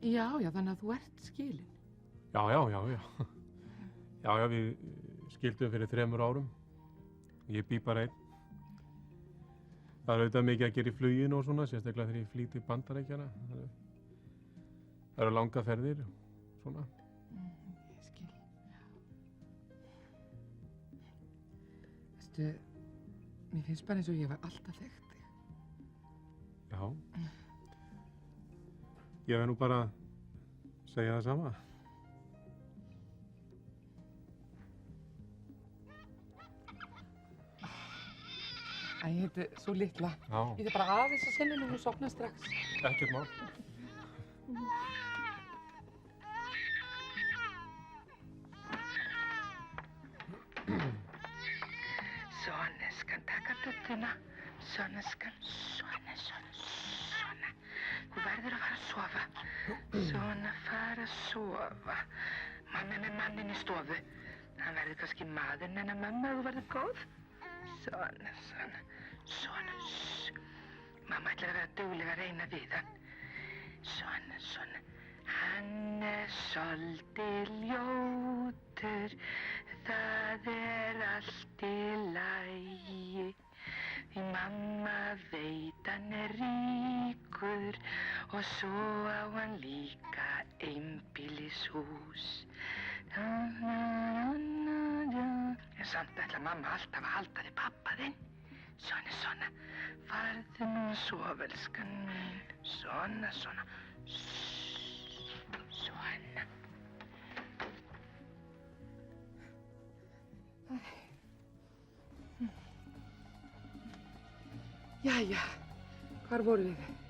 Já, þannig að þú ert skilin. Já. Já, við skildum fyrir 3 árum. Ég bý bara einn. Það auðvitað mikið að gera í fluginu og svona, sérstaklega þegar ég flýg til Bandaríkjanna. Það eru langa ferðir, svona. Ég skil, Veistu, mér finnst bara eins og ég var alltaf þekkt þig. Já. Ég verð nú bara að segja það sama. Æ, þetta er svo litla. Já. Ég þarf bara aðeins að sinna og sofna strax. Ekkert mál. Svona skan taka budduna. Svona. Þú verður að fara að sofa. Svona fara að sofa. Mamma er með manninn í stofu. Hann verður kannski maðurinn en að mamma þú verður góð. Svona. Mamma ætlar að vera dugleg að reyna við hann. Svona. Hann er soldið ljótur. Það er allt í lagi. Því mamma veit hann er ríkur og svo á hann líka einbýlishús. En samt ætlar mamma alltaf að halda þig pabba þinn. Svona. Farðu nú að sofa, elskan mín. Svona. Svona. Jæja, hvar vorum við?